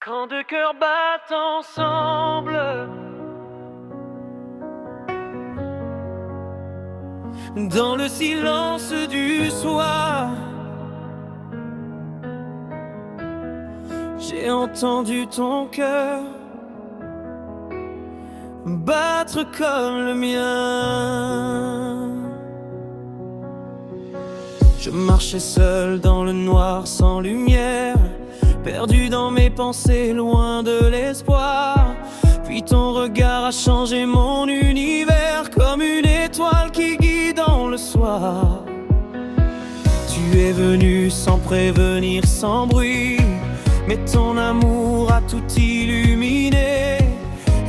Quand deux cœurs battent ensemble, dans le silence du soir, j'ai entendu ton cœur battre comme le mien. Je marchais seul dans le noir sans lumière, perdu dans mes pensées, loin de l'espoir. Puis ton regard a changé mon univers, comme une étoile qui guide dans le soir. Tu es venu sans prévenir, sans bruit, mais ton amour a tout illuminé.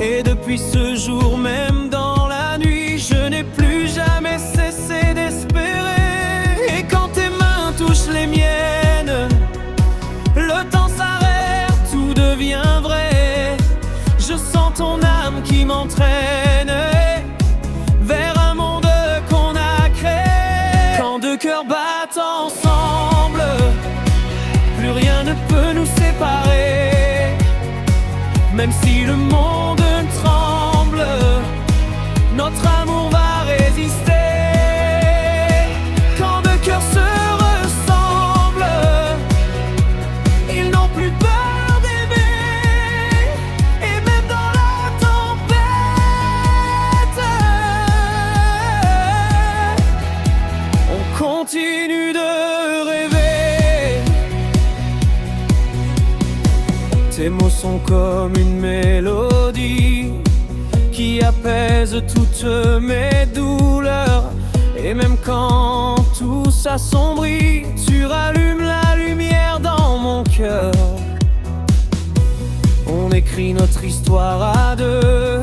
Et depuis ce jour, même dans la nuit, je n'ai plus jamais cessé d'espérer. Et quand tes mains touchent les miennes, le temps s'arrête, tout devient vrai. Je sens ton âme qui m'entraîne vers un monde qu'on a créé. Quand deux cœurs battent ensemble, plus rien ne peut nous séparer. Même si le monde tremble, notre amour va résister. Quand deux cœurs se ressemblent, ils n'ont plus peur d'aimer. Et même dans la tempête, on continue de rêver. Tes mots sont comme une mélodie qui apaise toutes mes douleurs. Et même quand tout s'assombrit, tu rallumes la lumière dans mon cœur. On écrit notre histoire à deux,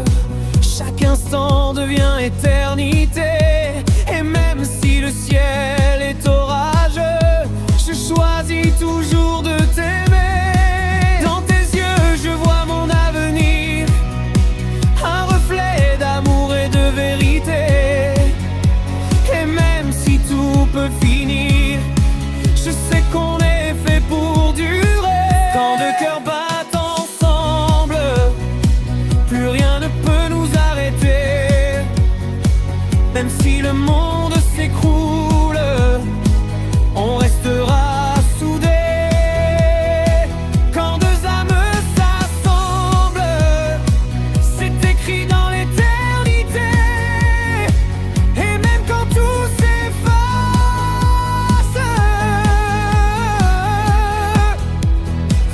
chaque instant devient éternité. Et même si le ciel est orageux, je choisis toujours de t'aimer. Dans tes yeux je vois mon avenir, un reflet d'amour et de vérité. Et même si tout peut finir, je sais qu'on est fait pour durer. Quand deux cœurs battent ensemble, plus rien ne peut nous arrêter. Même si le monde s'écroule, on restera soudés. Quand deux âmes s'assemblent, c'est écrit dans l'éternité. Et même quand tout s'efface,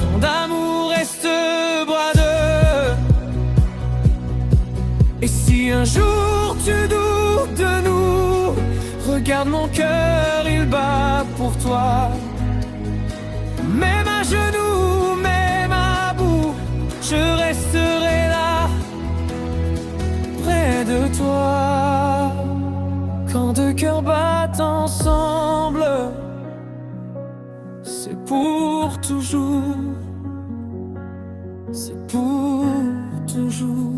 ton amour reste bradeux. Et si un jour tu doutes de nous, regarde mon cœur, il bat pour toi. Même à genoux, même à bout, je resterai là, près de toi. Quand deux cœurs battent ensemble, c'est pour toujours, c'est pour toujours.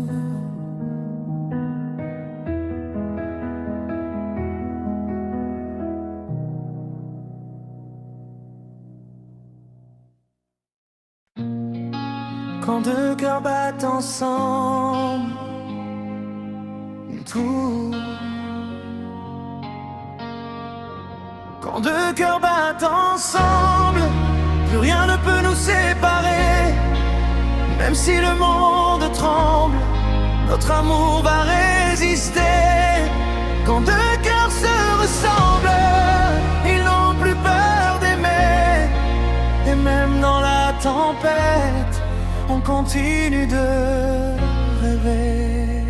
Quand deux cœurs battent ensemble, tout. Quand deux cœurs battent ensemble, plus rien ne peut nous séparer. Même si le monde tremble, notre amour va résister. Quand deux cœurs se ressemblent, ils n'ont plus peur d'aimer. Et même dans la tempête, on continue de rêver.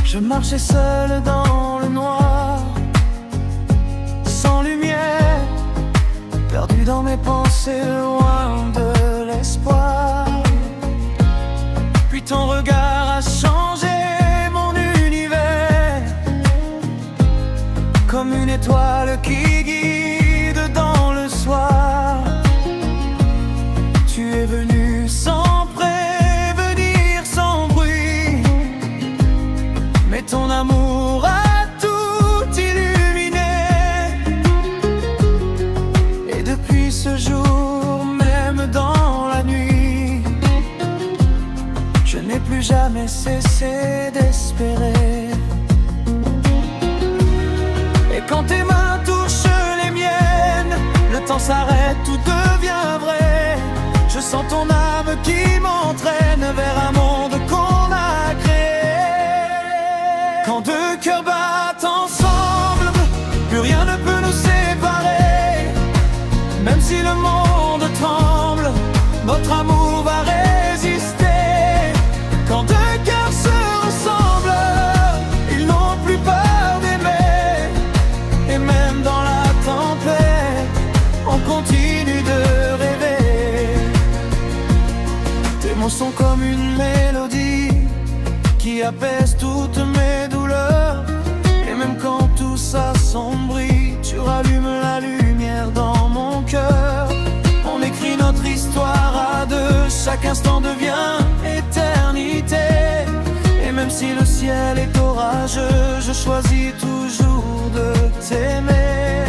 Je marchais seul dans le noir, sans lumière, perdu dans mes pensées, loin de l'espoir. Puis ton regard a changé mon univers, comme une étoile qui guide dans le soir. Tu es venu sans prévenir, sans bruit, mais ton amour a tout illuminé. Et depuis ce jour, même dans plus jamais cesser d'espérer. Et quand tes mains touchent les miennes, le temps s'arrête, tout devient vrai. Je sens ton âme qui m'entraîne vers un monde qu'on a créé. Quand deux cœurs battent ensemble, plus rien ne peut nous séparer. Même si le monde tremble, notre amour va résister. Quand deux cœurs se ressemblent, ils n'ont plus peur d'aimer. Et même dans la tempête, on continue de rêver. Tes mots sont comme une mélodie qui apaise toutes mes douleurs. Et même quand tout s'assombrit, tu rallumes la lumière dans mon cœur. On écrit notre histoire à deux, chaque instant devient éternité. Et même si le ciel est orageux, je choisis toujours de t'aimer.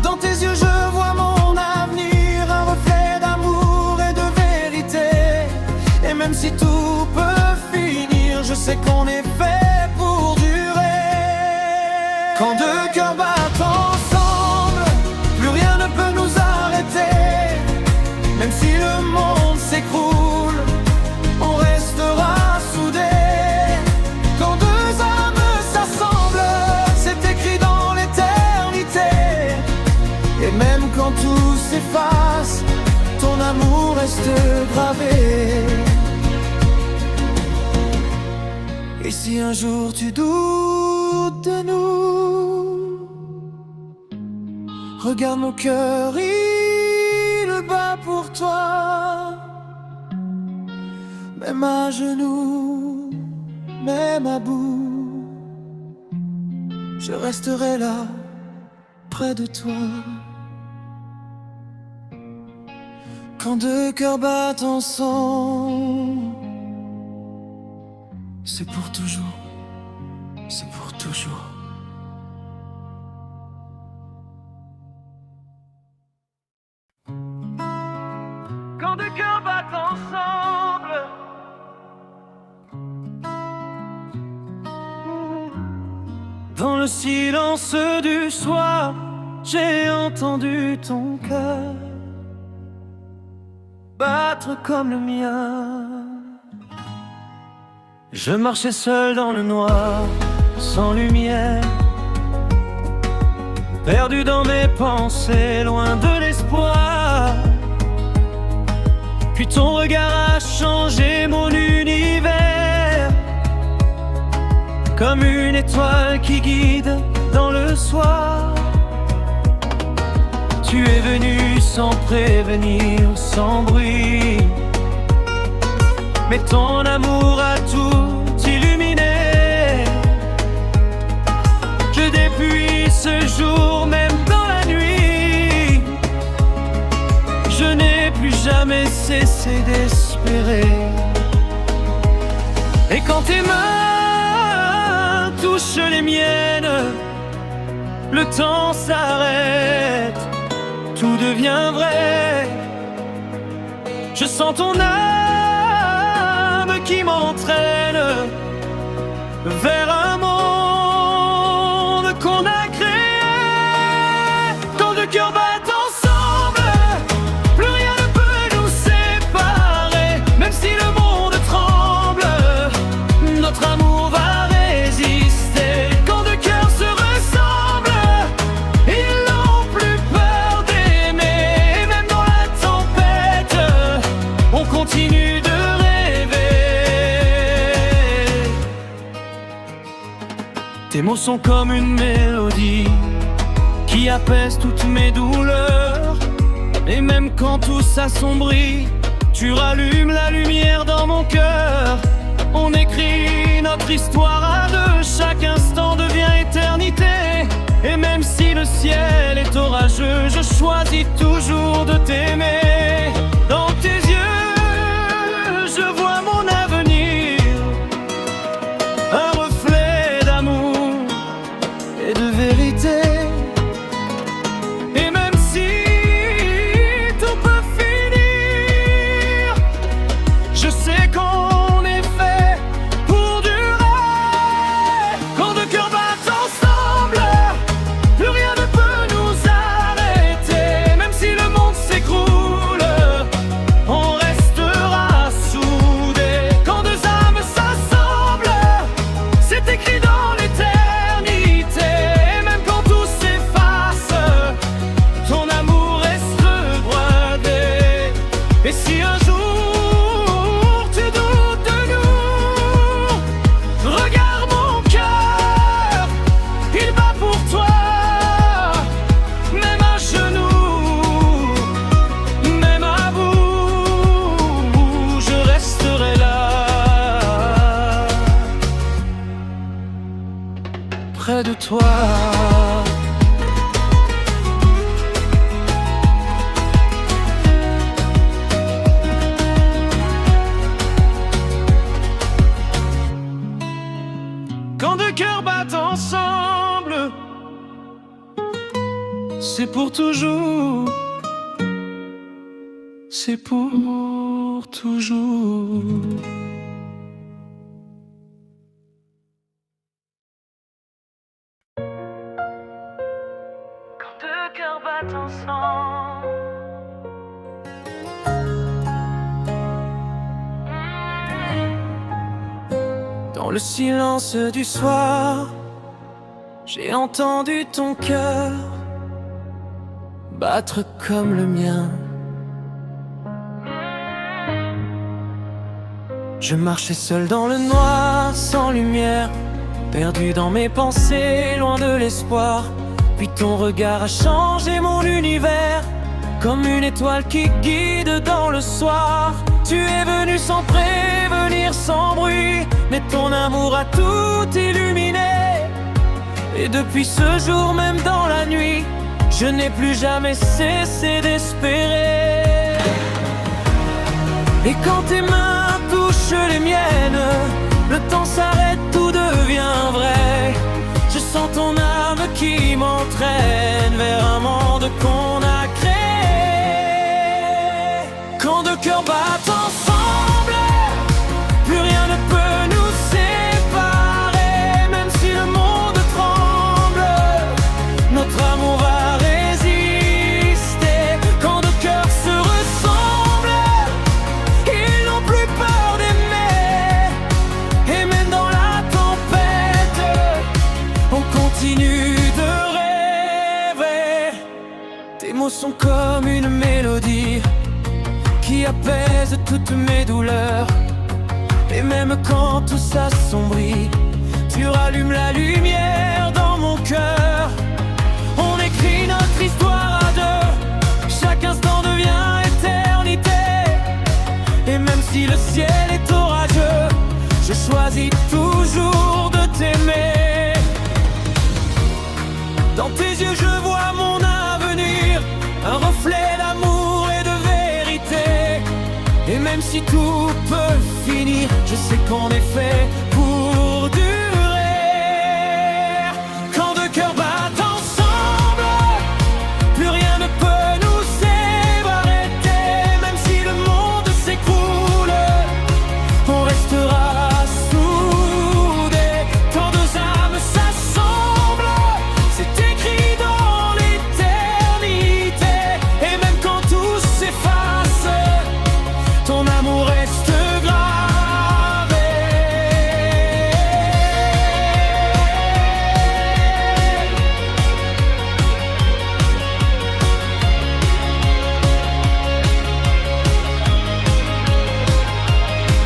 Dans tes yeux je vois mon avenir, un reflet d'amour et de vérité. Et même si tout peut finir, je sais qu'on est fait pour durer. Quand deux cœurs battent ensemble, plus rien ne peut nous arrêter. Même si le monde s'écroule, on restera soudés. Quand deux âmes s'assemblent, c'est écrit dans l'éternité. Et même quand tout s'efface, ton amour reste gravé. Et si un jour tu doutes de nous, regarde mon cœur, il bat pour toi. Même à genoux, même à bout, je resterai là, près de toi. Quand deux cœurs battent ensemble, c'est pour toujours, c'est pour toujours. Quand deux cœurs battent ensemble, dans le silence du soir, j'ai entendu ton cœur battre comme le mien. Je marchais seul dans le noir, sans lumière, perdu dans mes pensées, loin de l'espoir. Puis ton regard a changé mon univers, comme une étoile qui guide dans le soir. Tu es venu sans prévenir, sans bruit, mais ton amour a tout illuminé. Que depuis ce jour, même dans la nuit, je n'ai plus jamais cessé d'espérer. Et quand tes mains touchent les miennes, le temps s'arrête, tout devient vrai. Je sens ton âme qui m'entraîne vers un monde qu'on a créé. Quand deux cœurs battent ensemble, plus rien ne peut nous séparer. Même si le monde tremble, notre amour va résister. Quand deux cœurs se ressemblent, ils n'ont plus peur d'aimer. Et même dans la tempête, on continue de rêver. Tes mots sont comme une mélodie qui apaise toutes mes douleurs. Et même quand tout s'assombrit, tu rallumes la lumière dans mon cœur. On écrit notre histoire à deux, chaque instant devient éternité. Et même si le ciel est orageux, je choisis toujours de t'aimer. Dans tes yeux, je vois mon avenir, un reflet d'amour et de vérité. Et même si tout peut finir, je sais qu'on Et si un jour tu doutes de nous, regarde mon cœur, il bat pour toi. Même à genoux, même à bout, je resterai là, près de toi. Quand deux cœurs battent ensemble, c'est pour toujours, c'est pour toujours. Quand deux cœurs battent ensemble, dans le silence du soir, j'ai entendu ton cœur battre comme le mien. Je marchais seul dans le noir, sans lumière, perdu dans mes pensées, loin de l'espoir. Puis ton regard a changé mon univers, comme une étoile qui guide dans le soir. Tu es venu sans prévenir, sans bruit, mais ton amour a tout illuminé. Et depuis ce jour, même dans la nuit, je n'ai plus jamais cessé d'espérer. Et quand tes mains touchent les miennes, le temps s'arrête, tout devient vrai. Je sens ton âme qui m'entraîne vers un monde qu'on a créé. Quand deux cœurs battent ensemble, plus rien ne peut nous séparer. Même si le monde tremble, notre amour va résister. Quand deux cœurs se ressemblent, ils n'ont plus peur d'aimer. Et même dans la tempête, on continue de rêver. Tes mots sont comme une mélodie qui apaise toutes mes douleurs. Et même quand tout s'assombrit, tu rallumes la lumière dans mon cœur. On écrit notre histoire à deux, chaque instant devient éternité. Et même si le ciel est orageux, je choisis toujours de t'aimer. Dans tes yeux je vois mon avenir, un reflet d'amour et de vérité. Et même si tout peut finir, je sais qu'on est fait pour durer. Quand deux cœurs battent ensemble, plus rien ne peut nous séparer. Même si le monde s'écroule, on restera soudés. Quand deux âmes s'assemblent, c'est écrit dans l'éternité. Et même quand tout s'efface, ton amour reste gravé.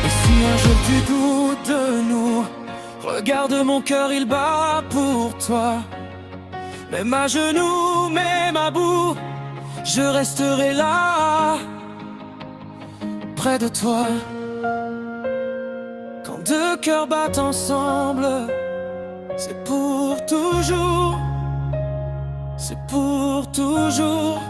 Et si un jour tu doutes de nous, regarde mon cœur, il bat pour toi. Même à genoux, même à bout, je resterai là, près de toi. Quand deux cœurs battent ensemble, c'est pour toujours, c'est pour toujours.